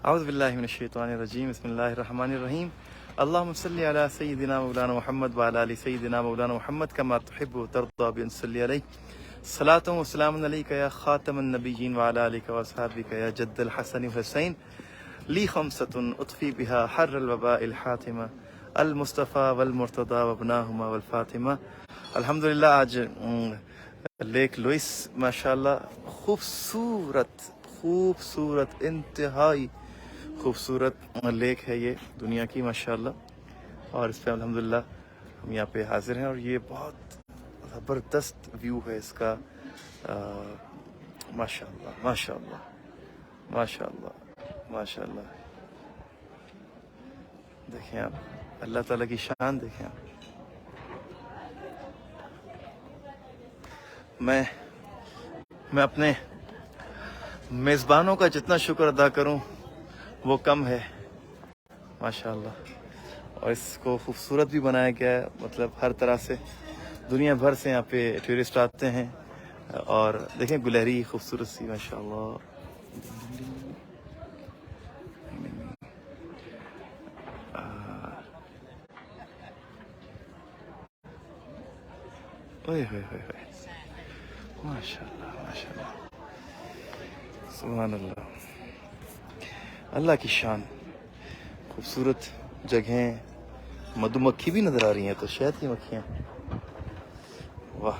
اعوذ باللہ من الشیطان الرجیم بسم اللہ الرحمن الرحیم اللہم صلی علی سیدنا مولانا محمد وعلی آل سیدنا مولانا محمد کما تحب وترضى بأن صلی علیہ صلاۃ و سلام علیک یا خاتم النبیین وعلی آلک واصحابک یا جد الحسن والحسین لی خمسۃ اطفی بها حر الوباء الحاتمہ المصطفیٰ والمرتضیٰ وابناہما والفاطمہ۔ الحمدللہ آج لیک لوئس ماشاءاللہ خوبصورت انتہائی خوبصورت لیک ہے یہ دنیا کی ماشاءاللہ، اور اس پہ الحمدللہ ہم یہاں پہ حاضر ہیں، اور یہ بہت زبردست ویو ہے اس کا۔ ماشاءاللہ ماشاءاللہ ماشاءاللہ ماشاءاللہ، دیکھیں آپ اللہ تعالیٰ کی شان دیکھیں آپ۔ میں اپنے میزبانوں کا جتنا شکر ادا کروں وہ کم ہے ماشاءاللہ، اور اس کو خوبصورت بھی بنایا گیا ہے، مطلب ہر طرح سے دنیا بھر سے یہاں پہ ٹورسٹ آتے ہیں، اور دیکھیں گلہری خوبصورت سی ماشاءاللہ۔ ماشاءاللہ ماشاءاللہ سبحان اللہ، اللہ کی شان، خوبصورت جگہیں، مدھو مکھی بھی نظر آ رہی ہیں، تو شہد کی مکھیاں، واہ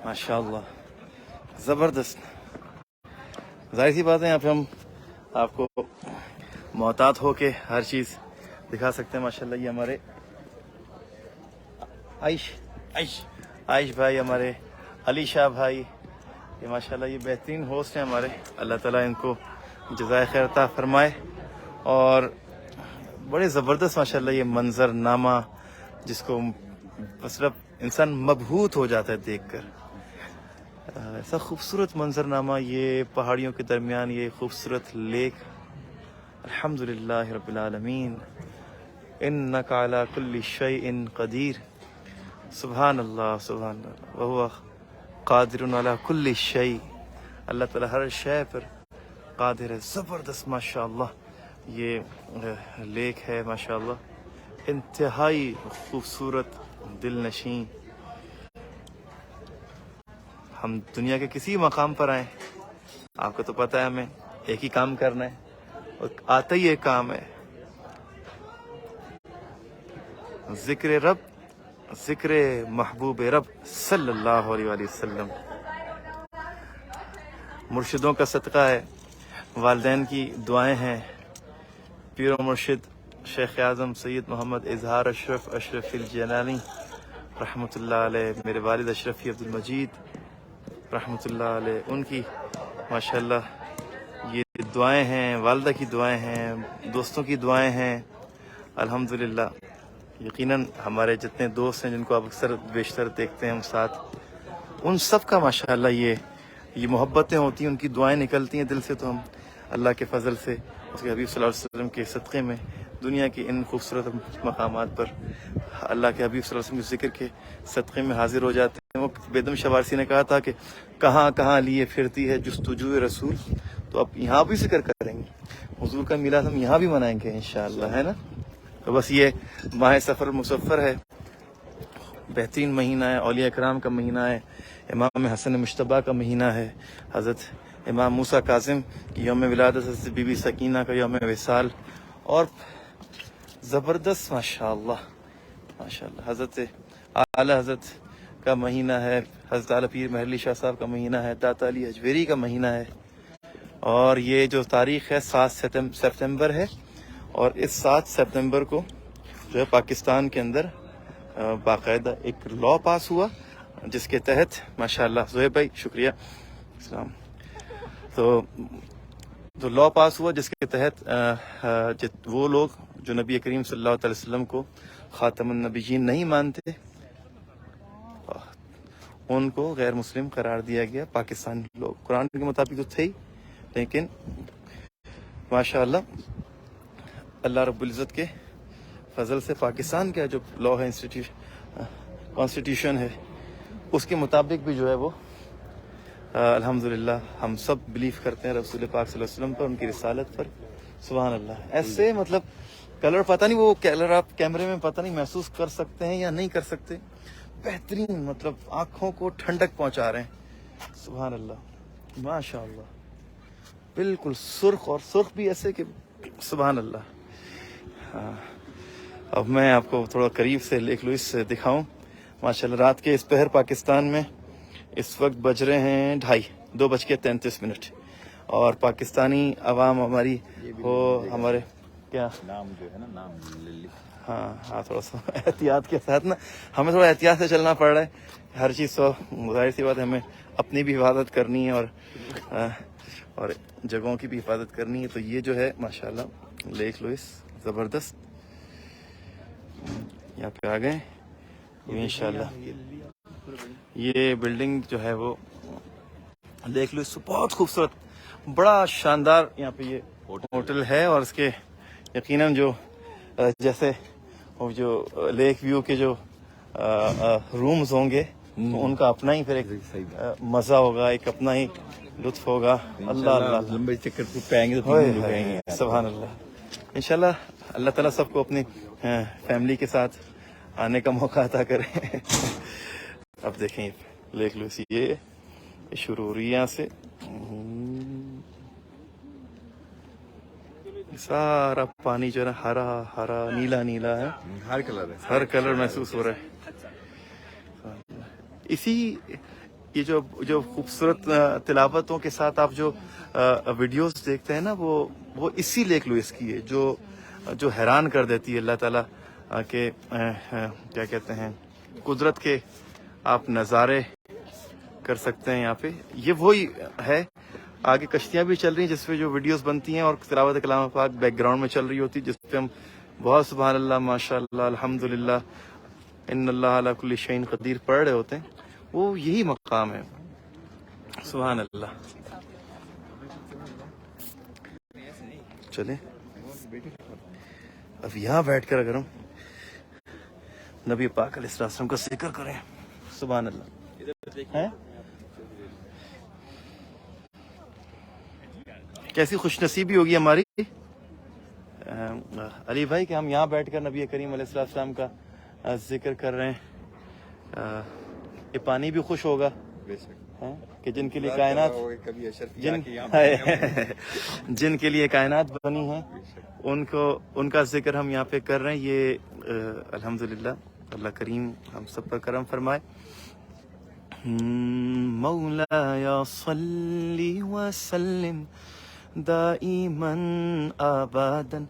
ماشاءاللہ زبردست۔ ظاہر سی بات ہے یہاں پہ ہم آپ کو محتاط ہو کے ہر چیز دکھا سکتے ہیں ماشاءاللہ۔ یہ ہمارے عائش بھائی، ہمارے علی شاہ بھائی، یہ ماشاءاللہ یہ بہترین ہوسٹ ہیں ہمارے، اللہ تعالیٰ ان کو جزائے خیر عطا فرمائے، اور بڑے زبردست ماشاءاللہ یہ منظر نامہ جس کو مطلب انسان مبہوت ہو جاتا ہے دیکھ کر، ایسا خوبصورت منظر نامہ، یہ پہاڑیوں کے درمیان یہ خوبصورت لیک۔ الحمدللہ رب العالمین، انک علی کل شیء قدیر، سبحان اللہ سبحان اللہ، وہو قادر علی کل شیء، اللہ تعالیٰ ہر شے پر قادر ہے۔ زبردست ماشاءاللہ یہ لیک ہے ماشاءاللہ، انتہائی خوبصورت، دل نشیں۔ ہم دنیا کے کسی مقام پر آئیں، آپ کو تو پتہ ہے ہمیں ایک ہی کام کرنا ہے، اور آتا ہی ایک کام ہے، ذکر رب، ذکر محبوب رب صلی اللہ علیہ وآلہ وسلم۔ مرشدوں کا صدقہ ہے، والدین کی دعائیں ہیں، پیر و مرشد شیخ اعظم سید محمد اظہار اشرف الجیلانی رحمۃ اللہ علیہ، میرے والد اشرفی عبد المجید رحمۃ اللہ علیہ، ان کی ماشاءاللہ یہ دعائیں ہیں، والدہ کی دعائیں ہیں، دوستوں کی دعائیں ہیں الحمدللہ۔ یقیناً ہمارے جتنے دوست ہیں جن کو آپ اکثر بیشتر دیکھتے ہیں ہم ساتھ، ان سب کا ماشاءاللہ یہ محبتیں ہوتی ہیں، ان کی دعائیں نکلتی ہیں دل سے، تو ہم اللہ کے فضل سے اس کے حبیب صلی اللہ علیہ وسلم کے صدقے میں دنیا کے ان خوبصورت مقامات پر اللہ کے حبیب صلی اللہ علیہ وسلم کے ذکر کے صدقے میں حاضر ہو جاتے ہیں۔ وہ بیدم شوارسی نے کہا تھا کہ کہاں کہاں لیے پھرتی ہے جستجو رسول، تو اب یہاں بھی ذکر کریں گے، حضور کا میلاد ہم یہاں بھی منائیں گے انشاءاللہ، ہے نا۔ تو بس یہ ماہ سفر مصفر ہے، بہترین مہینہ ہے، اولیاء کرام کا مہینہ ہے، امام حسن مشتبہ کا مہینہ ہے، حضرت امام موسیٰ کاظم کی یوم ولادت، حضرت بی بی سکینہ کا یوم وصال، اور زبردست ماشاءاللہ ماشاءاللہ حضرت اعلی حضرت کا مہینہ ہے، حضرت اعلی پیر مہر شاہ صاحب کا مہینہ ہے، داتا علی اجویری کا مہینہ ہے، اور یہ جو تاریخ ہے 7 سپتمبر ہے، اور اس 7 سپتمبر کو جو ہے پاکستان کے اندر باقاعدہ ایک لا پاس ہوا جس کے تحت ماشاءاللہ زہیب بھائی شکریہ السلام، تو لا پاس ہوا جس کے تحت وہ لوگ جو نبی کریم صلی اللہ علیہ وسلم کو خاتم النبیین نہیں مانتے ان کو غیر مسلم قرار دیا گیا۔ پاکستانی لوگ قرآن کے مطابق تو تھے ہی، لیکن ماشاءاللہ اللہ رب العزت کے فضل سے پاکستان کا جو لا ہے، کانسٹیٹیوشن ہے، اس کے مطابق بھی جو ہے وہ الحمدللہ ہم سب بلیو کرتے ہیں رسول پاک صلی اللہ علیہ وسلم پر، ان کی رسالت پر. سبحان اللہ. ایسے مطلب کلر پتہ نہیں، وہ کلر آپ کیمرے میں پتہ نہیں محسوس کر سکتے ہیں یا نہیں کر سکتے، بہترین مطلب آنکھوں کو ٹھنڈک پہنچا رہے ہیں. سبحان اللہ ماشاء اللہ، بالکل سرخ، اور سرخ بھی ایسے کہ سبحان اللہ. ہاں اب میں آپ کو تھوڑا قریب سے لیک لوئس سے دکھاؤں. ماشاء اللہ رات کے اس پہر پاکستان میں اس وقت بج رہے ہیں 2:33 اور پاکستانی عوام ہماری ہو ہمارے کیا نام جو ہے نا، نام ہاں تھوڑا سا احتیاط کے ساتھ نا، ہمیں تھوڑا احتیاط سے چلنا پڑ رہا ہے ہر چیز. تو ظاہر سی بات ہے ہمیں اپنی بھی حفاظت کرنی ہے اور جگہوں کی بھی حفاظت کرنی ہے. تو یہ جو ہے ماشاءاللہ لیک لوئس زبردست، یہاں پہ آ گئے انشاءاللہ. یہ بلڈنگ جو ہے وہ لیک لوئس بہت خوبصورت، بڑا شاندار یہاں پہ یہ ہوٹل ہے. اور اس کے یقیناً جو جیسے وہ جو لیک ویو کے جو رومز ہوں گے ان کا اپنا ہی پھر ایک مزہ ہوگا، ایک اپنا ہی لطف ہوگا. اللہ اللہ لمبے چکر پہ آئیں گے تو سبحان اللہ. انشاءاللہ اللہ تعالیٰ سب کو اپنی فیملی کے ساتھ آنے کا موقع عطا کرے. اب دیکھیں لیک لوئس یہ شروع ہو رہی ہے یہاں سے، سارا پانی جو ہے نا ہرا ہرا نیلا نیلا ہے، ہر کلر ہے، ہر کلر محسوس ہو رہا ہے. اسی یہ جو خوبصورت تلاوتوں کے ساتھ آپ جو ویڈیوز دیکھتے ہیں نا، وہ اسی لیک لوئس کی ہے جو حیران کر دیتی ہے. اللہ تعالیٰ کے کیا کہتے ہیں قدرت کے آپ نظارے کر سکتے ہیں یہاں پہ. یہ وہی ہے، آگے کشتیاں بھی چل رہی ہیں جس پہ جو ویڈیوز بنتی ہیں، اور تلاوت کلام پاک بیک گراؤنڈ میں چل رہی ہوتی ہے جس پہ ہم بہت سبحان اللہ ماشاء اللہ الحمدللہ ان اللہ علی کل شیء قدیر پڑھ رہے ہوتے ہیں. وہ یہی مقام ہے. سبحان اللہ. چلیں اب یہاں بیٹھ کر اگر ہم نبی پاک علیہ السلام کا ذکر کریں، سبحان اللہ ہے کیسی خوش نصیبی ہوگی ہماری علی بھائی کہ ہم یہاں بیٹھ کر نبی کریم علیہ السلام کا ذکر کر رہے ہیں. یہ پانی بھی خوش ہوگا کہ جن کے لیے کائنات جن کے لیے کائنات بنی ہیں ان کا ذکر ہم یہاں پہ کر رہے ہیں. یہ الحمدللہ اللہ کریم ہم سب پر کرم فرمائے. مولاي صل وسلم دائما ابدا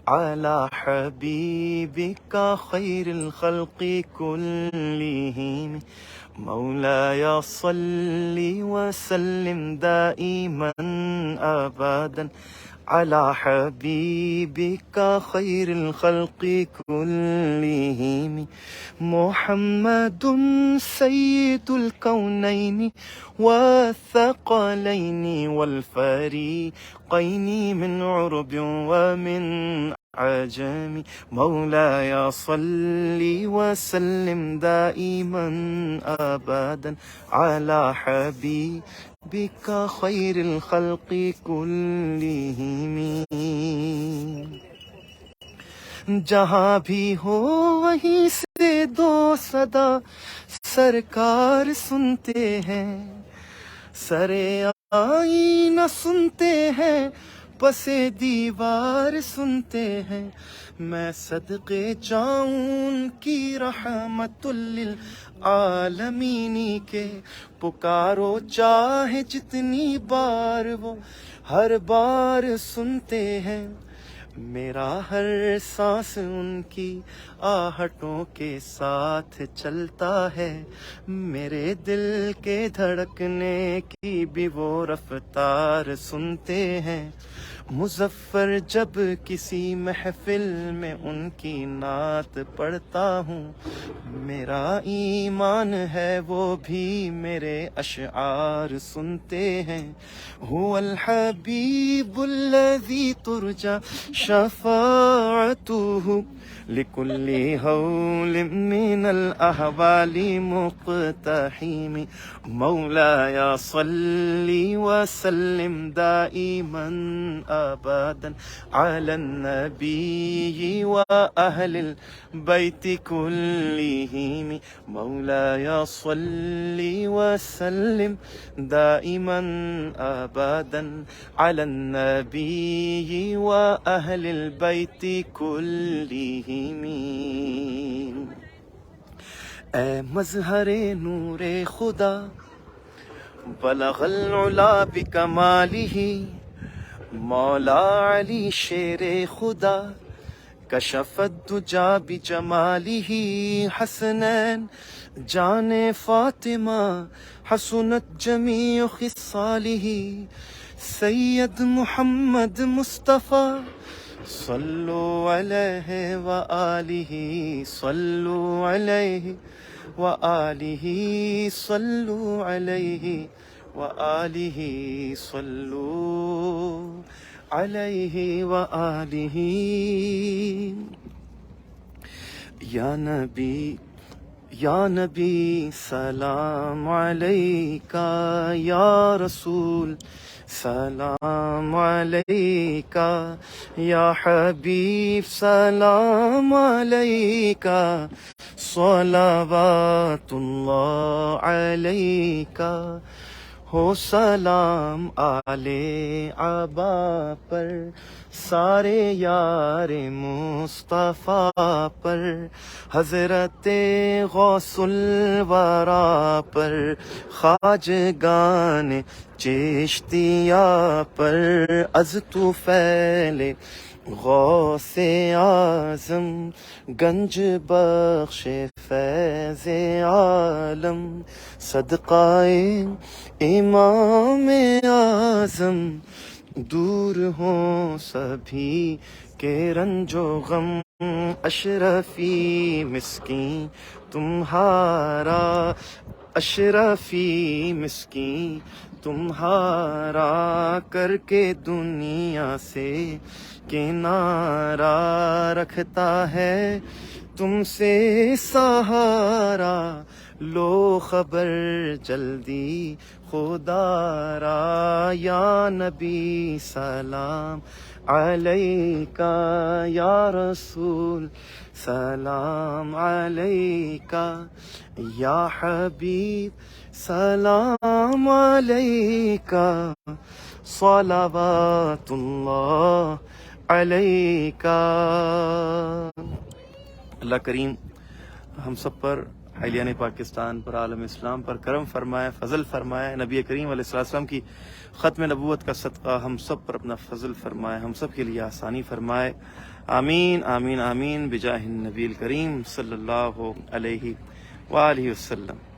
على حبيبك خير الخلق كلهم. مولاي صل وسلم دائما ابدا على حبيبك خير الخلق كلهم. محمد سيد الكونين والثقلين والفريقين من عرب ومن عجم. مولاي صل وسلم دائما ابدا على حبيبك خير الخلق كلهم. جہاں بھی ہو وہیں سے دو صدا سرکار سنتے ہیں، سرے آئینہ سنتے ہیں، پس دیوار سنتے ہیں. میں صدقے جاؤں ان کی رحمت للعالمین کے، پکارو چاہے جتنی بار وہ ہر بار سنتے ہیں. میرا ہر سانس ان کی آہٹوں کے ساتھ چلتا ہے، میرے دل کے دھڑکنے کی بھی وہ رفتار سنتے ہیں. مظفر جب کسی محفل میں ان کی نعت پڑھتا ہوں، میرا ایمان ہے وہ بھی میرے اشعار سنتے ہیں۔ هو الحبیب الذی ترجى شفاعته لكل هول من الأحوال مقتحم۔ مولاي صل وسلم دائما أبدا على النبي وأهل البيت كلهم۔ مولاي صل وسلم دائما أبدا على النبي وأهل البيت كلهم۔ اے مظہر نور خدا بلغ العلا بکمالہ، مولا علی شیر خدا کشف الدجا بجمالہ۔ حسنین جان فاطمہ حسنت جمیع خصالہ، سید محمد مصطفیٰ صلو علیہ وآلہ، صلو علیہ وآلہ، صلو علیہ وآلہ، صلو علیہ وآلہ۔ یا نبی سلام علیکہ، یا رسول سلام علیکہ، یا حبیب سلام علیکہ، صلوات اللہ علیکہ۔ ہو سلام آل عبا پر، سارے یار مصطفیٰ پر، حضرت غوث الورا پر، خواجگان چشتیہ پر، از طفیل غوث اعظم گنج بخش فیض عالم، صدقہ امام اعظم دور ہوں سبھی کے رنج و غم، اشرفی مسکین تمہارا، اشرفی مسکین تمہارا، کر کے دنیا سے کنارہ، رکھتا ہے تم سے سہارا، لو خبر جلدی خدا را۔ یا نبی سلام علیکہ، یا رسول سلام علیکہ، یا حبیب سلام علیکہ، صلوات اللہ علیکہ۔ اللہ کریم ہم سب پر، اہلیان پاکستان پر، عالم اسلام پر کرم فرمائے، فضل فرمائے، نبی کریم علیہ السلام کی ختم نبوت کا صدقہ ہم سب پر اپنا فضل فرمائے، ہم سب کے لیے آسانی فرمائے، آمین آمین آمین، بجاہ النبی الکریم صلی اللہ علیہ وآلہ وسلم۔